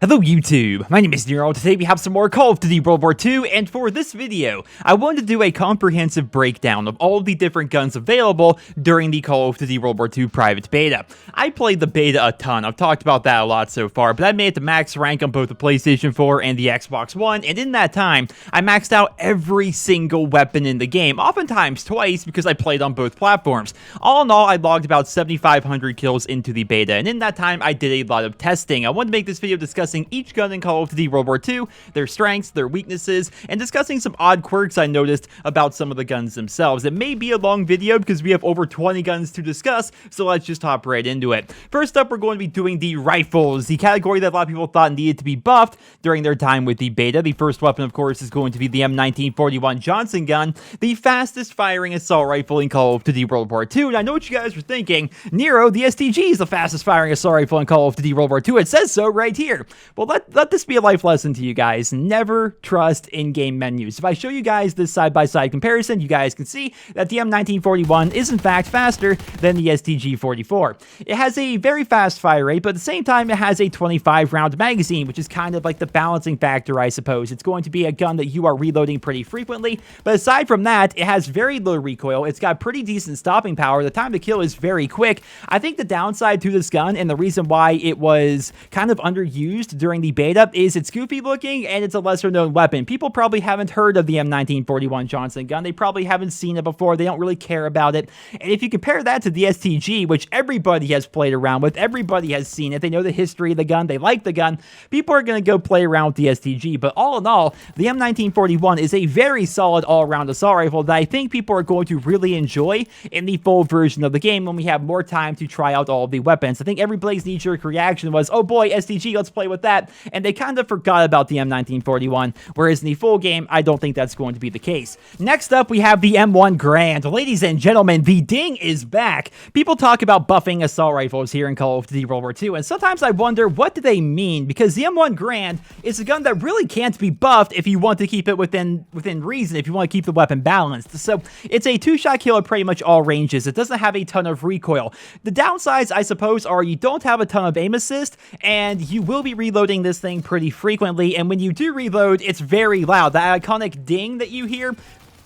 Hello YouTube, my name is Nero. Today we have some more Call of Duty World War II, and for this video, I wanted to do a comprehensive breakdown of all of the different guns available during the Call of Duty World War II private beta. I played the beta a ton, I've talked about that a lot so far, but I made it to max rank on both the PlayStation 4 and the Xbox One, and in that time, I maxed out every single weapon in the game, oftentimes twice because I played on both platforms. All in all, I logged about 7,500 kills into the beta, and in that time, I did a lot of testing. I wanted to make this video discussing each gun in Call of Duty World War II, their strengths, their weaknesses, and discussing some odd quirks I noticed about some of the guns themselves. It may be a long video because we have over 20 guns to discuss, so let's just hop right into it. First up, we're going to be doing the rifles, the category that a lot of people thought needed to be buffed during their time with the beta. The first weapon, of course, is going to be the M1941 Johnson gun, the fastest firing assault rifle in Call of Duty World War II. And I know what you guys were thinking, Nero, the STG is the fastest firing assault rifle in Call of Duty World War II. It says so right here. Well, let this be a life lesson to you guys. Never trust in-game menus. If I show you guys this side-by-side comparison, you guys can see that the M1941 is in fact faster than the STG-44. It has a very fast fire rate, but at the same time, it has a 25-round magazine, which is kind of like the balancing factor, I suppose. It's going to be a gun that you are reloading pretty frequently, but aside from that, it has very low recoil. It's got pretty decent stopping power. The time to kill is very quick. I think the downside to this gun, and the reason why it was kind of underused during the beta, is it's goofy looking and it's a lesser known weapon. People probably haven't heard of the M1941 Johnson gun. They probably haven't seen it before. They don't really care about it. And if you compare that to the STG, which everybody has played around with, everybody has seen it, they know the history of the gun, they like the gun, people are going to go play around with the STG. But all in all, the M1941 is a very solid all-around assault rifle that I think people are going to really enjoy in the full version of the game when we have more time to try out all of the weapons. I think everybody's knee-jerk reaction was, oh boy, STG, let's play with that. And they kind of forgot about the M1941, whereas in the full game, I don't think that's going to be the case. Next up, we have the M1 Grand. Ladies and gentlemen, the ding is back. People talk about buffing assault rifles here in Call of Duty World War II, and sometimes I wonder, what do they mean? Because the M1 Grand is a gun that really can't be buffed if you want to keep it within reason, if you want to keep the weapon balanced. So it's a two-shot kill at pretty much all ranges. It doesn't have a ton of recoil. The downsides, I suppose, are you don't have a ton of aim assist, and you will be reloading this thing pretty frequently, and when you do reload, it's very loud. That iconic ding that you hear,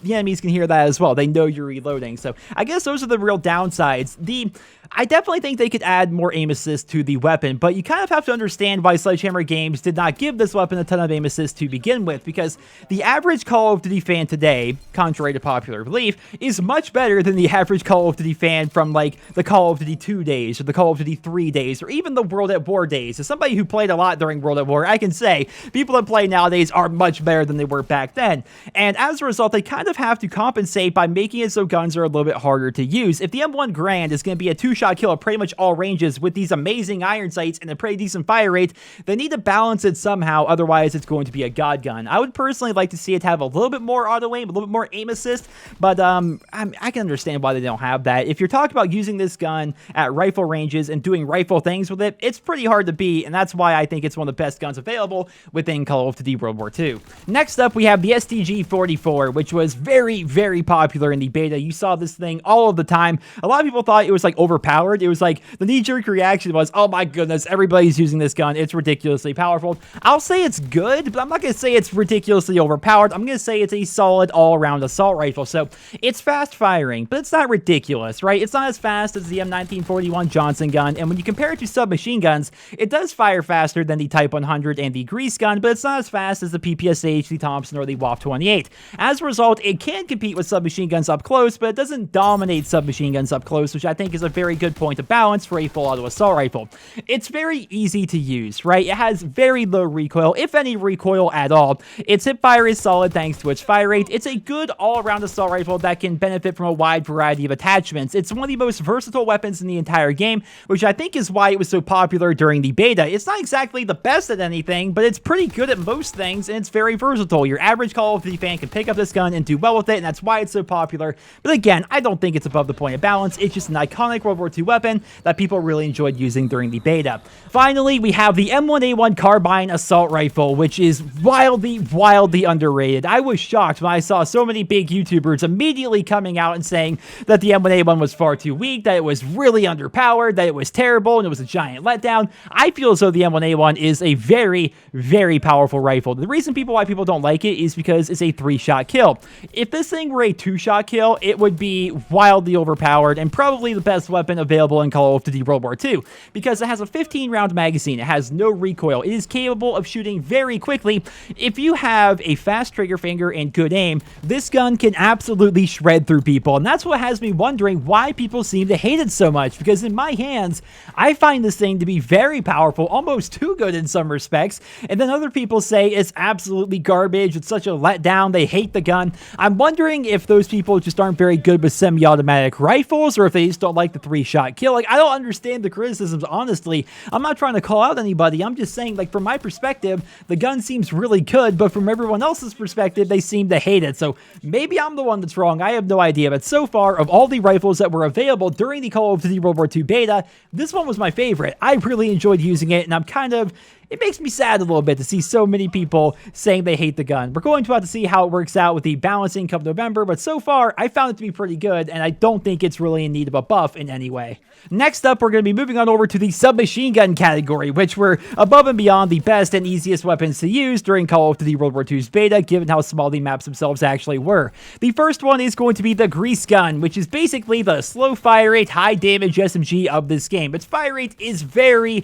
the enemies can hear that as well. They know you're reloading. So I guess those are the real downsides. I definitely think they could add more aim assist to the weapon, but you kind of have to understand why Sledgehammer Games did not give this weapon a ton of aim assist to begin with, because the average Call of Duty fan today, contrary to popular belief, is much better than the average Call of Duty fan from like the Call of Duty 2 days, or the Call of Duty 3 days, or even the World at War days. As somebody who played a lot during World at War, I can say people that play nowadays are much better than they were back then. And as a result, they kind of have to compensate by making it so guns are a little bit harder to use. If the M1 Grand is going to be a two-shot kill at pretty much all ranges with these amazing iron sights and a pretty decent fire rate, they need to balance it somehow, otherwise it's going to be a god gun. I would personally like to see it have a little bit more auto aim, a little bit more aim assist, but I can understand why they don't have that. If you're talking about using this gun at rifle ranges and doing rifle things with it, it's pretty hard to beat, and that's why I think it's one of the best guns available within Call of Duty World War II. Next up, we have the STG-44, which was very, very popular in the beta. You saw this thing all of the time. A lot of people thought it was like overpowered. It was like the knee-jerk reaction was, oh my goodness, everybody's using this gun. It's ridiculously powerful. I'll say it's good, but I'm not going to say it's ridiculously overpowered. I'm going to say it's a solid all-around assault rifle. So it's fast firing, but it's not ridiculous, right? It's not as fast as the M1941 Johnson gun, and when you compare it to submachine guns, it does fire faster than the Type 100 and the Grease gun, but it's not as fast as the Ppsh, the Thompson, or the Voff 28. As a result, it can compete with submachine guns up close, but it doesn't dominate submachine guns up close, which I think is a very good point to balance for a full auto assault rifle. It's very easy to use, right? It has very low recoil, if any recoil at all. Its hipfire is solid thanks to its fire rate. It's a good all-around assault rifle that can benefit from a wide variety of attachments. It's one of the most versatile weapons in the entire game, which I think is why it was so popular during the beta. It's not exactly the best at anything, but it's pretty good at most things, and it's very versatile. Your average Call of Duty fan can pick up this gun and do do well with it, and that's why it's so popular. But again, I don't think it's above the point of balance. It's just an iconic World War II weapon that people really enjoyed using during the beta. Finally, we have the M1A1 Carbine Assault Rifle, which is wildly underrated. I was shocked when I saw so many big YouTubers immediately coming out and saying that the M1A1 was far too weak, that it was really underpowered, that it was terrible, and it was a giant letdown. I feel as though the M1A1 is a very powerful rifle. The reason why people don't like it is because it's a 3-shot kill. If this thing were a 2-shot kill, it would be wildly overpowered and probably the best weapon available in Call of Duty World War II, because it has a 15-round magazine, it has no recoil, it is capable of shooting very quickly. If you have a fast trigger finger and good aim, this gun can absolutely shred through people, and that's what has me wondering why people seem to hate it so much, because in my hands, I find this thing to be very powerful, almost too good in some respects, and then other people say it's absolutely garbage, it's such a letdown, they hate the gun. I'm wondering if those people just aren't very good with semi-automatic rifles, or if they just don't like the 3-shot kill. Like, I don't understand the criticisms, honestly. I'm not trying to call out anybody, I'm just saying, like, from my perspective, the gun seems really good, but from everyone else's perspective, they seem to hate it. So maybe I'm the one that's wrong, I have no idea, but so far, of all the rifles that were available during the Call of Duty World War II beta, this one was my favorite. I really enjoyed using it, and it makes me sad a little bit to see so many people saying they hate the gun. We're going to have to see how it works out with the balancing come November, but so far, I found it to be pretty good, and I don't think it's really in need of a buff in any way. Next up, we're going to be moving on over to the submachine gun category, which were above and beyond the best and easiest weapons to use during Call of Duty World War II's beta, given how small the maps themselves actually were. The first one is going to be the grease gun, which is basically the slow fire rate, high damage SMG of this game. Its fire rate is very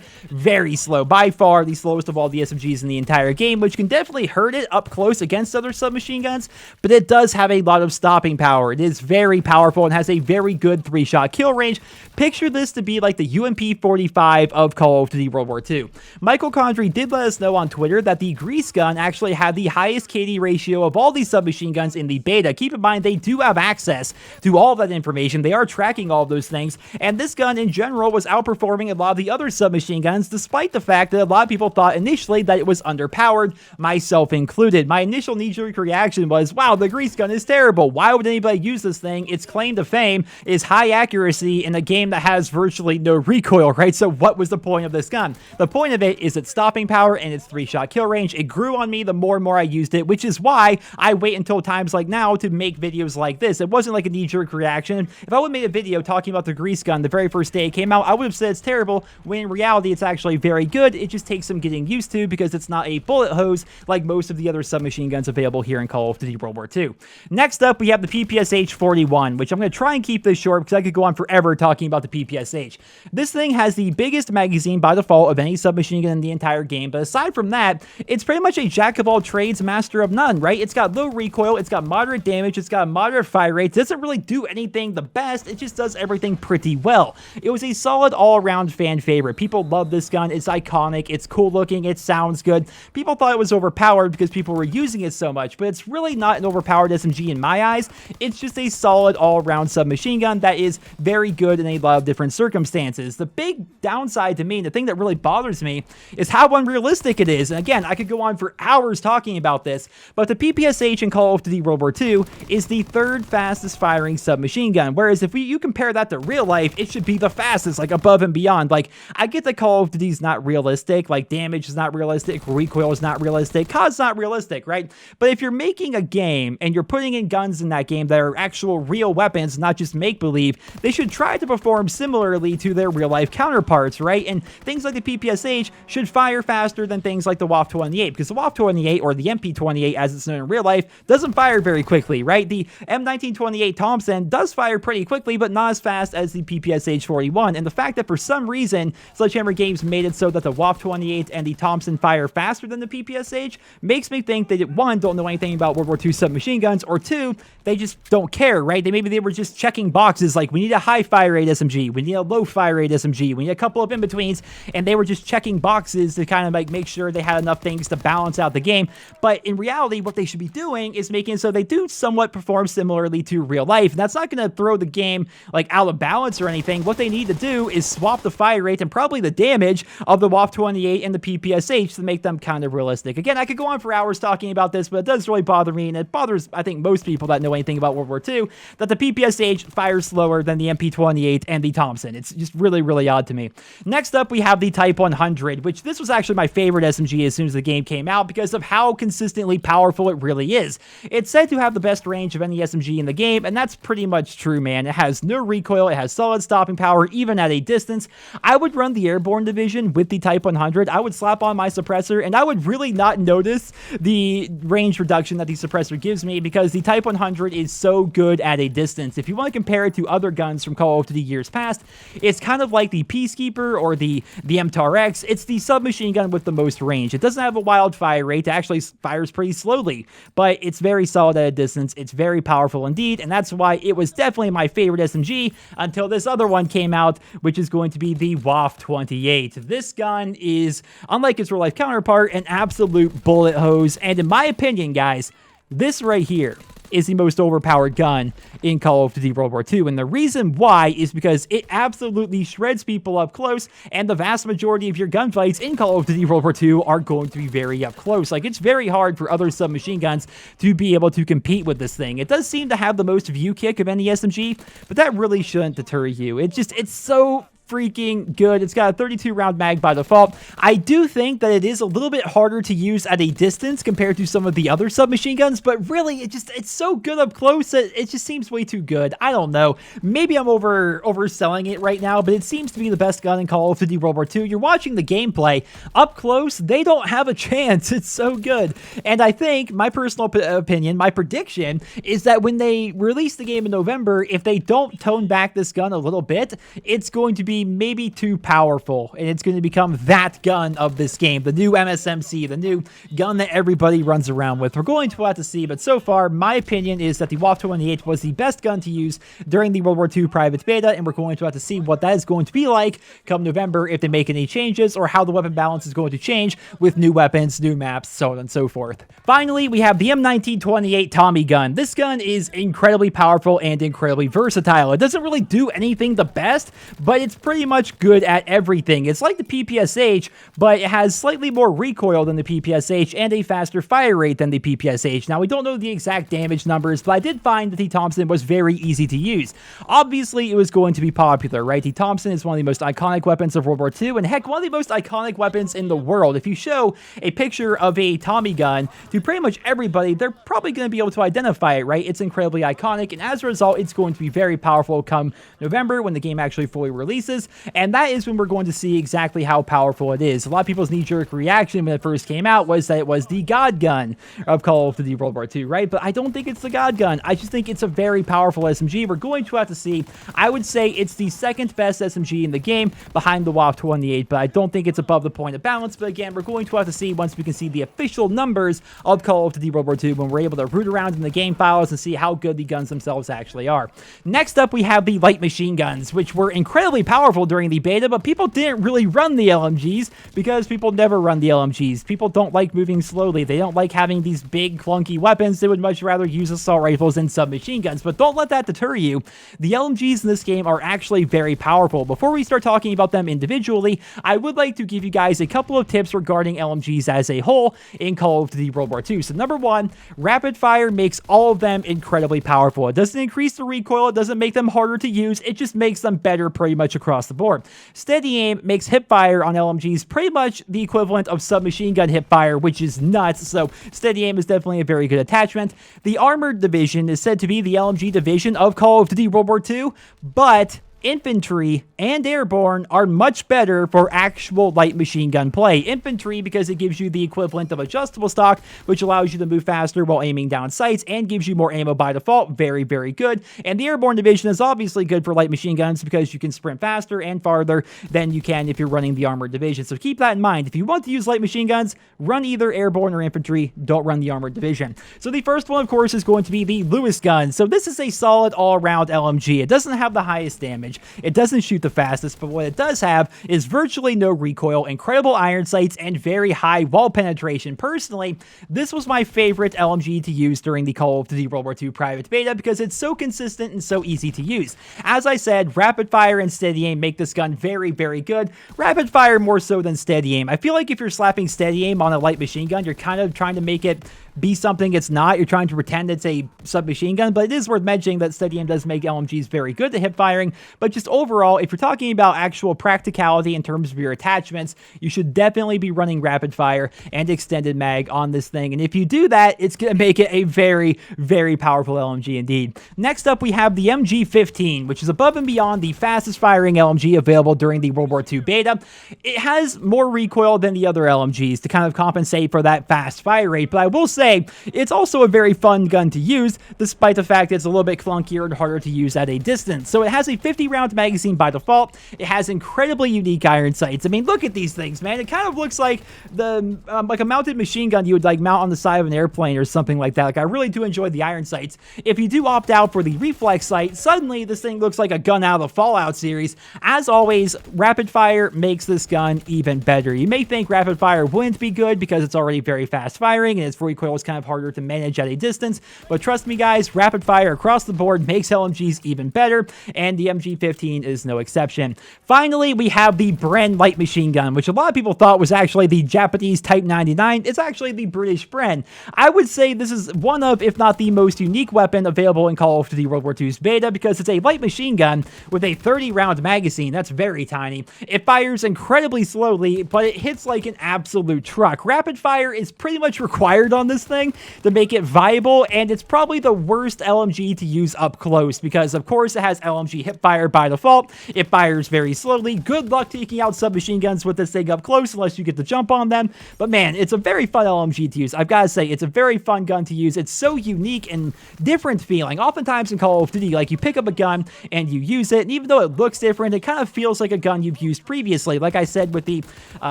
slow, by far the slowest of all the SMGs in the entire game, which can definitely hurt it up close against other submachine guns, but it does have a lot of stopping power. It is very powerful and has a very good 3-shot kill range. Picture this to be like the UMP-45 of Call of Duty World War II. Michael Condrey did let us know on Twitter that the grease gun actually had the highest KD ratio of all these submachine guns in the beta. Keep in mind, they do have access to all of that information. They are tracking all of those things, and this gun in general was outperforming a lot of the other submachine guns, despite the fact that a lot of people thought initially that it was underpowered, myself included. My initial knee-jerk reaction was, wow, the grease gun is terrible. Why would anybody use this thing? Its claim to fame is high accuracy in a game that has virtually no recoil, right? So what was the point of this gun? The point of it is its stopping power and its 3-shot kill range. It grew on me the more and more I used it, which is why I wait until times like now to make videos like this. It wasn't like a knee-jerk reaction. If I would have made a video talking about the grease gun the very first day it came out, I would have said it's terrible, when in reality it's actually very good. It just takes some getting used to because it's not a bullet hose like most of the other submachine guns available here in Call of Duty World War II. Next up, we have the Ppsh-41, which I'm going to try and keep this short because I could go on forever talking about the PPSH. This thing has the biggest magazine by default of any submachine gun in the entire game, but aside from that, it's pretty much a jack of all trades, master of none, right? It's got low recoil, it's got moderate damage, it's got moderate fire rate, it doesn't really do anything the best, it just does everything pretty well. It was a solid all-around fan favorite. People love this gun, it's iconic, it's cool looking, it sounds good. People thought it was overpowered because people were using it so much, but it's really not an overpowered SMG in my eyes. It's just a solid all-around submachine gun that is very good in a lot of different circumstances. The big downside to me, and the thing that really bothers me, is how unrealistic it is. And again, I could go on for hours talking about this, but the PPSH in Call of Duty World War II is the 3rd fastest firing submachine gun, whereas if you compare that to real life, it should be the fastest, like above and beyond. Like, I get that Call of Duty is not realistic, like damage is not realistic, recoil is not realistic, COD's not realistic, right? But if you're making a game and you're putting in guns in that game that are actual real weapons, not just make-believe, they should try to perform similarly to their real-life counterparts, right? And things like the PPSH should fire faster than things like the WWII, because the WWII, or the MP28 as it's known in real life, doesn't fire very quickly, right? The M1941 Thompson does fire pretty quickly, but not as fast as the PPSH-41, and the fact that for some reason Sledgehammer Games made it so that the WWII and the Thompson fire faster than the PPSH makes me think that, one, don't know anything about World War II submachine guns, or two, they just don't care, right? Maybe they were just checking boxes like, we need a high fire rate SMG, we need a low fire rate SMG, we need a couple of in-betweens, and they were just checking boxes to kind of like make sure they had enough things to balance out the game. But in reality, what they should be doing is making it so they do somewhat perform similarly to real life, and that's not going to throw the game like out of balance or anything. What they need to do is swap the fire rate and probably the damage of the WWII and the PPSH to make them kind of realistic. Again, I could go on for hours talking about this, but it does really bother me, and it bothers, I think, most people that know anything about World War II, that the PPSH fires slower than the MP28 and the Thompson. It's just really, really odd to me. Next up, we have the Type 100, which this was actually my favorite SMG as soon as the game came out because of how consistently powerful it really is. It's said to have the best range of any SMG in the game, and that's pretty much true, man. It has no recoil, it has solid stopping power, even at a distance. I would run the airborne division with the Type 100. I would slap on my suppressor, and I would really not notice the range reduction that the suppressor gives me because the Type 100 is so good at a distance. If you want to compare it to other guns from Call of Duty years past, it's kind of like the Peacekeeper or the MTAR-X. It's the submachine gun with the most range. It doesn't have a wild fire rate. It actually fires pretty slowly, but it's very solid at a distance. It's very powerful indeed, and that's why it was definitely my favorite SMG until this other one came out, which is going to be the Voff 28. This gun is, unlike its real-life counterpart, an absolute bullet hose, and in my opinion, guys, this right here is the most overpowered gun in Call of Duty World War II, and the reason why is because it absolutely shreds people up close, and the vast majority of your gunfights in Call of Duty World War II are going to be very up close. Like, it's very hard for other submachine guns to be able to compete with this thing. It does seem to have the most view kick of any SMG, but that really shouldn't deter you. It's so freaking good. It's got a 32 round mag by default. I do think that it is a little bit harder to use at a distance compared to some of the other submachine guns, but really it's so good up close that it just seems way too good. I don't know. Maybe I'm overselling it right now, but it seems to be the best gun in Call of Duty World War II. You're watching the gameplay. Up close, they don't have a chance. It's so good. And I think my personal opinion, my prediction, is that when they release the game in November, if they don't tone back this gun a little bit, it's going to be maybe too powerful, and it's going to become that gun of this game, the new MSMC, the new gun that everybody runs around with. We're going to have to see, but so far, my opinion is that the Voff 28 was the best gun to use during the World War II private beta, and we're going to have to see what that is going to be like come November if they make any changes, or how the weapon balance is going to change with new weapons, new maps, so on and so forth. Finally, we have the M1941 Tommy gun. This gun is incredibly powerful and incredibly versatile. It doesn't really do anything the best, but it's pretty much good at everything. It's like the PPSH, but it has slightly more recoil than the PPSH and a faster fire rate than the PPSH. Now, we don't know the exact damage numbers, but I did find that the Thompson was very easy to use. Obviously, it was going to be popular, right? The Thompson is one of the most iconic weapons of World War II, and heck, one of the most iconic weapons in the world. If you show a picture of a Tommy gun to pretty much everybody, they're probably going to be able to identify it, right? It's incredibly iconic, and as a result, it's going to be very powerful come November when the game actually fully releases. And that is when we're going to see exactly how powerful it is. A lot of people's knee-jerk reaction when it first came out was that it was the God gun of Call of Duty World War II, right? But I don't think it's the God gun. I just think it's a very powerful SMG. We're going to have to see. I would say it's the second best SMG in the game behind the Voff 28, but I don't think it's above the point of balance. But again, we're going to have to see once we can see the official numbers of Call of Duty World War II when we're able to root around in the game files and see how good the guns themselves actually are. Next up, we have the light machine guns, which were incredibly powerful during the beta, but people didn't really run the LMGs because people never run the LMGs. People don't like moving slowly. They don't like having these big, clunky weapons. They would much rather use assault rifles and submachine guns, but don't let that deter you. The LMGs in this game are actually very powerful. Before we start talking about them individually, I would like to give you guys a couple of tips regarding LMGs as a whole in Call of Duty World War II. So number one, rapid fire makes all of them incredibly powerful. It doesn't increase the recoil. It doesn't make them harder to use. It just makes them better pretty much across the board. Steady aim makes hipfire on LMGs pretty much the equivalent of submachine gun hipfire, which is nuts, so steady aim is definitely a very good attachment. The armored division is said to be the LMG division of Call of Duty World War II, but infantry and airborne are much better for actual light machine gun play. Infantry because it gives you the equivalent of adjustable stock, which allows you to move faster while aiming down sights and gives you more ammo by default. Very, very good. And the airborne division is obviously good for light machine guns because you can sprint faster and farther than you can if you're running the armored division. So keep that in mind. If you want to use light machine guns, run either airborne or infantry. Don't run the armored division. So the first one, of course, is going to be the Lewis gun. So this is a solid all-around LMG. It doesn't have the highest damage. damage. It doesn't shoot the fastest, but what it does have is virtually no recoil, incredible iron sights, and very high wall penetration. Personally, this was my favorite LMG to use during the Call of Duty World War II private beta because it's so consistent and so easy to use. As I said, rapid fire and steady aim make this gun very, very good. Rapid fire more so than steady aim. I feel like if you're slapping steady aim on a light machine gun, you're kind of trying to make it be something it's not. You're trying to pretend it's a submachine gun, but it is worth mentioning that steady aim does make LMGs very good to hip firing. But just overall, if you're talking about actual practicality in terms of your attachments, you should definitely be running rapid fire and extended mag on this thing. And if you do that, it's going to make it a very, very powerful LMG indeed. Next up, we have the MG15, which is above and beyond the fastest firing LMG available during the World War II beta. It has more recoil than the other LMGs to kind of compensate for that fast fire rate, but I will say it's also a very fun gun to use, despite the fact that it's a little bit clunkier and harder to use at a distance. So it has a 50-round magazine by default. It has incredibly unique iron sights. I mean, look at these things, man. It kind of looks like like a mounted machine gun you would like mount on the side of an airplane or something like that. Like, I really do enjoy the iron sights. If you do opt out for the reflex sight, suddenly this thing looks like a gun out of the Fallout series. As always, rapid fire makes this gun even better. You may think rapid fire wouldn't be good because it's already very fast firing and its recoil is kind of harder to manage at a distance, but trust me guys, rapid fire across the board makes LMGs even better, and the MG15 is no exception. Finally, we have the Bren light machine gun, which a lot of people thought was actually the Japanese Type 99. It's actually the British Bren. I would say this is one of, if not the most unique weapon available in Call of Duty World War II's beta because it's a light machine gun with a 30-round magazine. That's very tiny. It fires incredibly slowly, but it hits like an absolute truck. Rapid fire is pretty much required on this thing to make it viable, and it's probably the worst LMG to use up close because, of course, it has LMG hip fire by default. It fires very slowly. Good luck taking out submachine guns with this thing up close unless you get to jump on them. But man, it's a very fun LMG to use. I've got to say, it's a very fun gun to use. It's so unique and different feeling. Oftentimes in Call of Duty, like, you pick up a gun and you use it, and even though it looks different, it kind of feels like a gun you've used previously. Like I said with the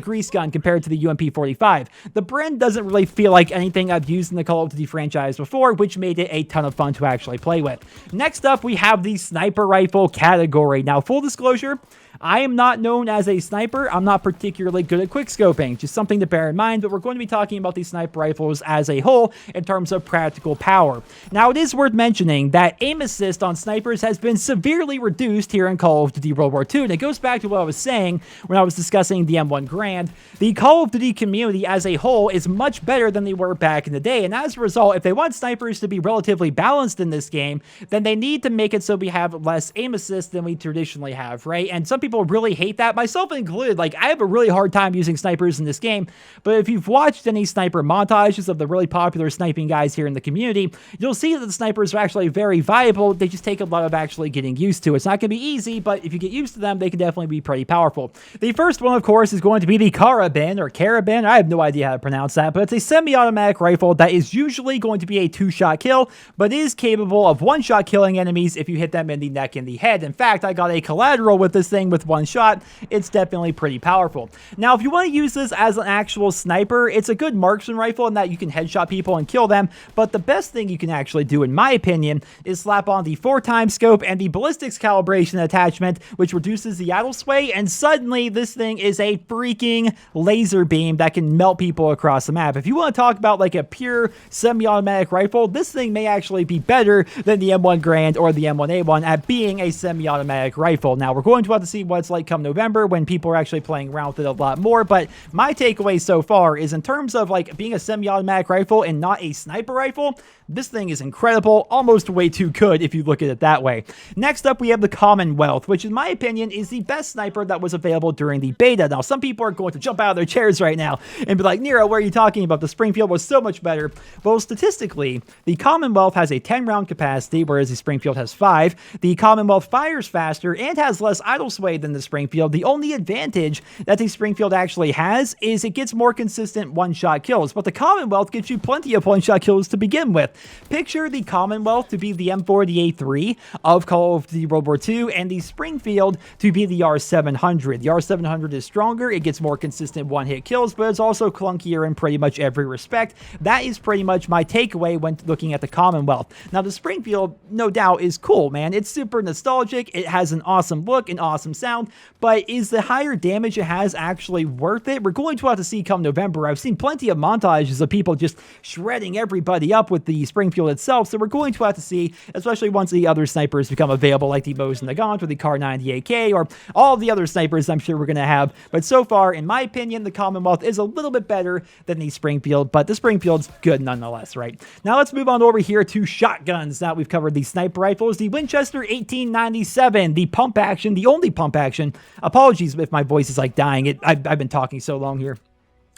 grease gun compared to the UMP45. The Bren doesn't really feel like anything I've used in the Call of Duty franchise before, which made it a ton of fun to actually play with. Next up, we have the sniper rifle category. Now, full disclosure, I am not known as a sniper. I'm not particularly good at quickscoping, just something to bear in mind, but we're going to be talking about these sniper rifles as a whole in terms of practical power. Now, it is worth mentioning that aim assist on snipers has been severely reduced here in Call of Duty World War II, and it goes back to what I was saying when I was discussing the M1 Garand. The Call of Duty community as a whole is much better than they were back in the day, and as a result, if they want snipers to be relatively balanced in this game, then they need to make it so we have less aim assist than we traditionally have, right? And some people really hate that, myself included. Like, I have a really hard time using snipers in this game, but if you've watched any sniper montages of the really popular sniping guys here in the community, you'll see that the snipers are actually very viable. They just take a lot of actually getting used to. It's not going to be easy, but if you get used to them, they can definitely be pretty powerful. The first one, of course, is going to be the Carabin, or Carabin. I have no idea how to pronounce that, but it's a semi-automatic rifle that is usually going to be a two-shot kill, but is capable of one-shot killing enemies if you hit them in the neck and the head. In fact, I got a collateral with this thing with one shot. It's definitely pretty powerful. Now, if you want to use this as an actual sniper, it's a good marksman rifle in that you can headshot people and kill them, but the best thing you can actually do, in my opinion, is slap on the 4x scope and the ballistics calibration attachment, which reduces the idle sway, and suddenly this thing is a freaking laser beam that can melt people across the map. If you want to talk about like a pure semi-automatic rifle, this thing may actually be better than the M1 Garand or the M1A1 at being a semi-automatic rifle. Now, we're going to have to see what it's like come November when people are actually playing around with it a lot more, but my takeaway so far is in terms of like being a semi-automatic rifle and not a sniper rifle, this thing is incredible, almost way too good if you look at it that way. Next up, we have the Commonwealth, which in my opinion is the best sniper that was available during the beta. Now, some people are going to jump out of their chairs right now and be like, Nero, what are you talking about? The Springfield was so much better. Well, statistically, the Commonwealth has a 10-round capacity, whereas the Springfield has 5. The Commonwealth fires faster and has less idle sway than the Springfield. The only advantage that the Springfield actually has is it gets more consistent one-shot kills, but the Commonwealth gives you plenty of one-shot kills to begin with. But picture the Commonwealth to be the M48-3 of Call of Duty World War II, and the Springfield to be the R700. The R700 is stronger, it gets more consistent one-hit kills, but it's also clunkier in pretty much every respect. That is pretty much my takeaway when looking at the Commonwealth. Now, the Springfield, no doubt, is cool, man. It's super nostalgic, it has an awesome look, an awesome sound, but is the higher damage it has actually worth it? We're going to have to see come November. I've seen plenty of montages of people just shredding everybody up with the Springfield itself, so we're going to have to see, especially once the other snipers become available, like the Mosin Nagant or the Kar98K, or all of the other snipers I'm sure we're going to have. But so far, in my opinion, the Commonwealth is a little bit better than the Springfield, but the Springfield's good nonetheless, right? Now let's move on over here to shotguns. Now we've covered the sniper rifles, the Winchester 1897, the pump action, the only pump action. Apologies if my voice is like dying. I've been talking so long here.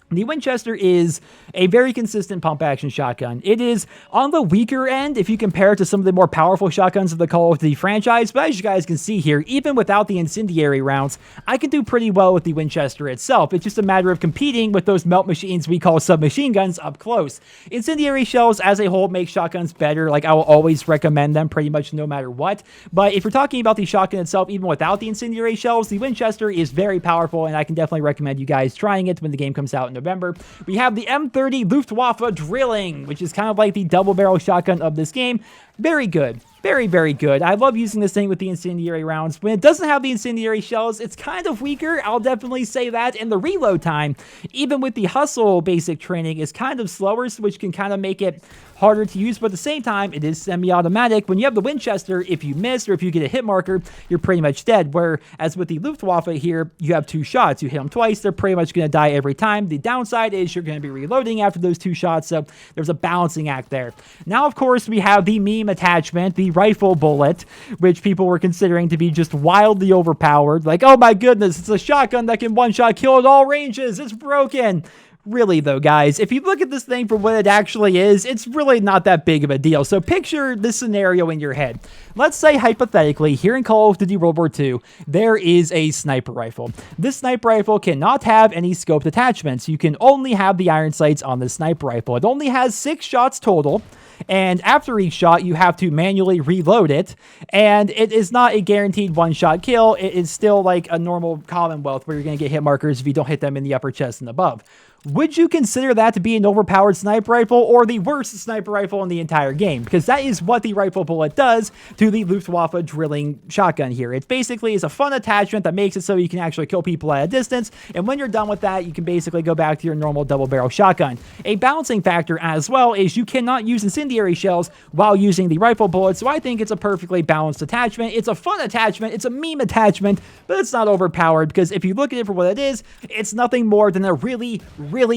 The Winchester is a very consistent pump-action shotgun. It is on the weaker end if you compare it to some of the more powerful shotguns of the Call of Duty franchise, but as you guys can see here, even without the incendiary rounds, I can do pretty well with the Winchester itself. It's just a matter of competing with those melt machines we call submachine guns up close. Incendiary shells as a whole make shotguns better. Like, I will always recommend them pretty much no matter what, but if you're talking about the shotgun itself, even without the incendiary shells, the Winchester is very powerful, and I can definitely recommend you guys trying it when the game comes out in November. We have the M30 Luftwaffe Drilling, which is kind of like the double barrel shotgun of this game. Very good. Very, very good. I love using this thing with the incendiary rounds. When it doesn't have the incendiary shells, it's kind of weaker. I'll definitely say that. And the reload time, even with the hustle basic training, is kind of slower, which can kind of make it harder to use, but at the same time, it is semi-automatic. When you have the Winchester, if you miss or if you get a hit marker, you're pretty much dead, whereas with the Luftwaffe here, you have 2 shots. You hit them twice, they're pretty much going to die every time. The downside is you're going to be reloading after those 2 shots, so there's a balancing act there. Now, of course, we have the Mme Attachment, the rifle bullet, which people were considering to be just wildly overpowered. Like, oh my goodness, it's a shotgun that can one-shot kill at all ranges. It's broken. Really though, guys, if you look at this thing for what it actually is, it's really not that big of a deal. So picture this scenario in your head. Let's say, hypothetically, here in Call of Duty World War II, there is a sniper rifle. This sniper rifle cannot have any scoped attachments. You can only have the iron sights on the sniper rifle. It only has 6 shots total, and after each shot, you have to manually reload it, and it is not a guaranteed one-shot kill. It is still like a normal Commonwealth where you're going to get hit markers if you don't hit them in the upper chest and above. Would you consider that to be an overpowered sniper rifle or the worst sniper rifle in the entire game? Because that is what the rifle bullet does to the Luftwaffe drilling shotgun here. It basically is a fun attachment that makes it so you can actually kill people at a distance, and when you're done with that, you can basically go back to your normal double barrel shotgun. A balancing factor as well is you cannot use incendiary shells while using the rifle bullet, so I think it's a perfectly balanced attachment. It's a fun attachment, it's a meme attachment, but it's not overpowered, because if you look at it for what it is, it's nothing more than a really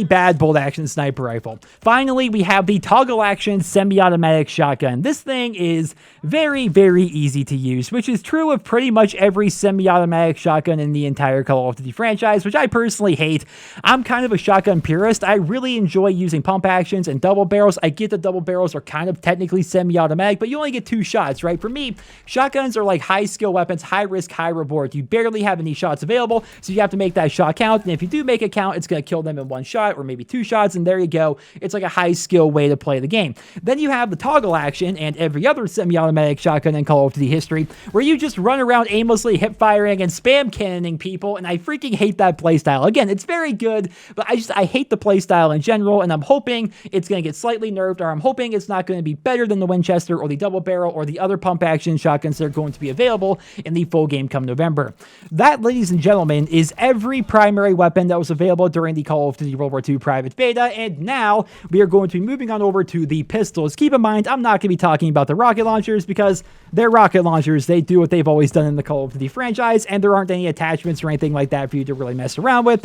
bad bolt action sniper rifle. Finally, we have the toggle action semi-automatic shotgun. This thing is very easy to use, which is true of pretty much every semi-automatic shotgun in the entire Call of Duty franchise, which I personally hate. I'm kind of a shotgun purist. I really enjoy using pump actions and double barrels. I get the double barrels are kind of technically semi-automatic, but you only get 2 shots, right? For me, shotguns are like high skill weapons, high risk, high reward. You barely have any shots available, so you have to make that shot count, and if you do make it count, it's going to kill them in 1 shot or maybe 2 shots, and there you go. It's like a high skill way to play the game. Then you have the toggle action and every other semi-automatic shotgun in Call of Duty history, where you just run around aimlessly hip firing and spam cannoning people, and I freaking hate that playstyle. Again, it's very good, but I hate the playstyle in general, and I'm hoping it's going to get slightly nerfed, or I'm hoping it's not going to be better than the Winchester or the double barrel or the other pump action shotguns that are going to be available in the full game come November. That, ladies and gentlemen, is every primary weapon that was available during the Call of Duty World War II private beta, and now we are going to be moving on over to the pistols. Keep in mind, I'm not going to be talking about the rocket launchers because they're rocket launchers. They do what they've always done in the Call of Duty franchise, and there aren't any attachments or anything like that for you to really mess around with.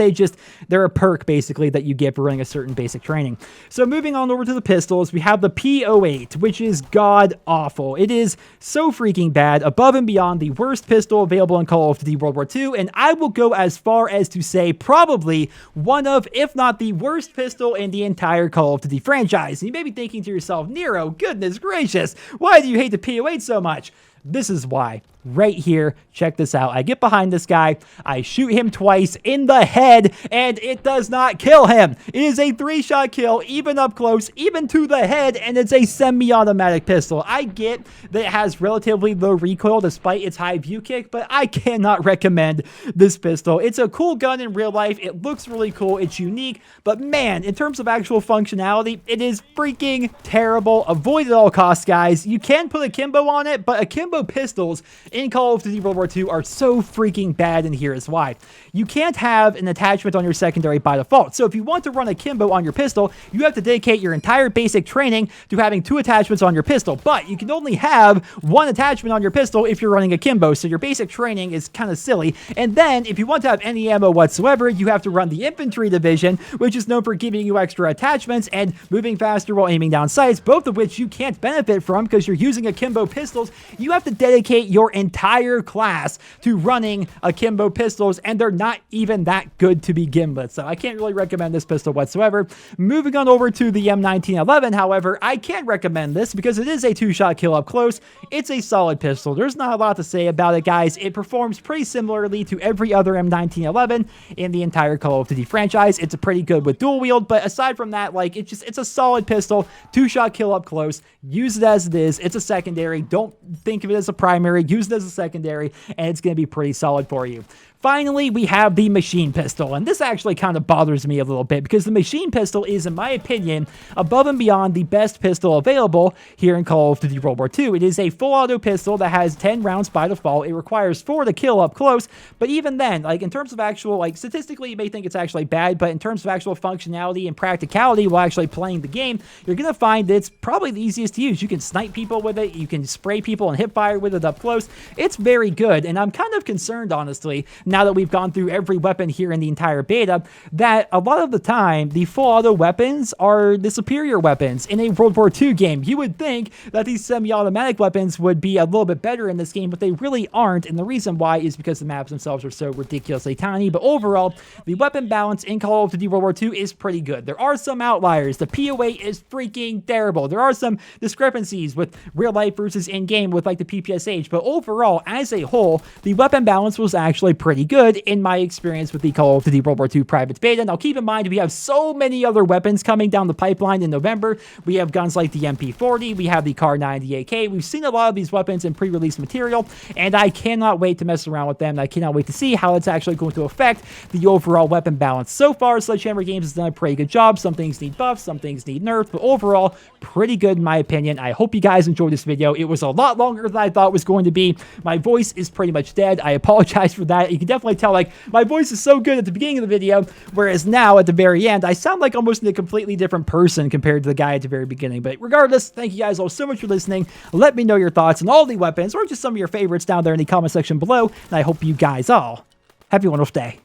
They're a perk, basically, that you get for running a certain basic training. So moving on over to the pistols, we have the P08, which is god-awful. It is so freaking bad, above and beyond the worst pistol available in Call of Duty World War II, and I will go as far as to say probably one of, if not the worst pistol in the entire Call of Duty franchise. And you may be thinking to yourself, Nero, goodness gracious, why do you hate the P08 so much? This is why. right here. Check this out. I get behind this guy, I shoot him twice in the head, and it does not kill him. It is a 3-shot kill, even up close, even to the head, and it's a semi-automatic pistol. I get that it has relatively low recoil despite its high view kick, but I cannot recommend this pistol. It's a cool gun in real life. It looks really cool. It's unique, but man, in terms of actual functionality, it is freaking terrible. Avoid at all costs, guys. You can put Akimbo on it, but Akimbo Pistols in Call of Duty World War II are so freaking bad, and here is why. You can't have an attachment on your secondary by default. So if you want to run Akimbo on your pistol, you have to dedicate your entire basic training to having 2 attachments on your pistol, but you can only have 1 attachment on your pistol if you're running Akimbo, so your basic training is kind of silly. And then if you want to have any ammo whatsoever, you have to run the infantry division, which is known for giving you extra attachments and moving faster while aiming down sights, both of which you can't benefit from because you're using Akimbo pistols. You have to dedicate your entire class to running Akimbo pistols, and they're not even that good to begin with, so I can't really recommend this pistol whatsoever. Moving on over to the M1911, however, I can recommend this because it is a 2-shot kill up close. It's a solid pistol. There's not a lot to say about it, guys. It performs pretty similarly to every other M1911 in the entire Call of Duty franchise. It's a pretty good with dual wield, but aside from that, like, it's a solid pistol. 2-shot kill up close. Use it as it is. It's a secondary. Don't think of it as a primary. Use it as a secondary, and it's going to be pretty solid for you. Finally, we have the machine pistol, and this actually kind of bothers me a little bit because the machine pistol is, in my opinion, above and beyond the best pistol available here in Call of Duty World War II. It is a full auto pistol that has 10 rounds by default. It requires 4 to kill up close, but even then, like, in terms of actual, like, statistically, you may think it's actually bad, but in terms of actual functionality and practicality while actually playing the game, you're going to find that it's probably the easiest to use. You can snipe people with it, you can spray people and hip fire with it up close. It's very good, and I'm kind of concerned, honestly, now that we've gone through every weapon here in the entire beta, that a lot of the time, the full auto weapons are the superior weapons in a World War II game. You would think that these semi-automatic weapons would be a little bit better in this game, but they really aren't, and the reason why is because the maps themselves are so ridiculously tiny, but overall, the weapon balance in Call of Duty World War II is pretty good. There are some outliers. The POA is freaking terrible. There are some discrepancies with real life versus in-game with, like, the Ppsh, but overall, as a whole, the weapon balance was actually pretty good in my experience with the Call of Duty World War II private beta. Now keep in mind, we have so many other weapons coming down the pipeline in November. We have guns like the MP40, we have the Kar 90 AK. We've seen a lot of these weapons in pre-release material, and I cannot wait to mess around with them. I cannot wait to see how it's actually going to affect the overall weapon balance. So far, Sledgehammer Games has done a pretty good job. Some things need buffs, some things need nerfs, but overall, pretty good in my opinion. I hope you guys enjoyed this video. It was a lot longer than I thought it was going to be. My voice is pretty much dead. I apologize for that. You can definitely tell, like, my voice is so good at the beginning of the video, whereas now at the very end, I sound like almost a completely different person compared to the guy at the very beginning. But regardless, thank you guys all so much for listening. Let me know your thoughts on all the weapons or just some of your favorites down there in the comment section below, and I hope you guys all have a wonderful day.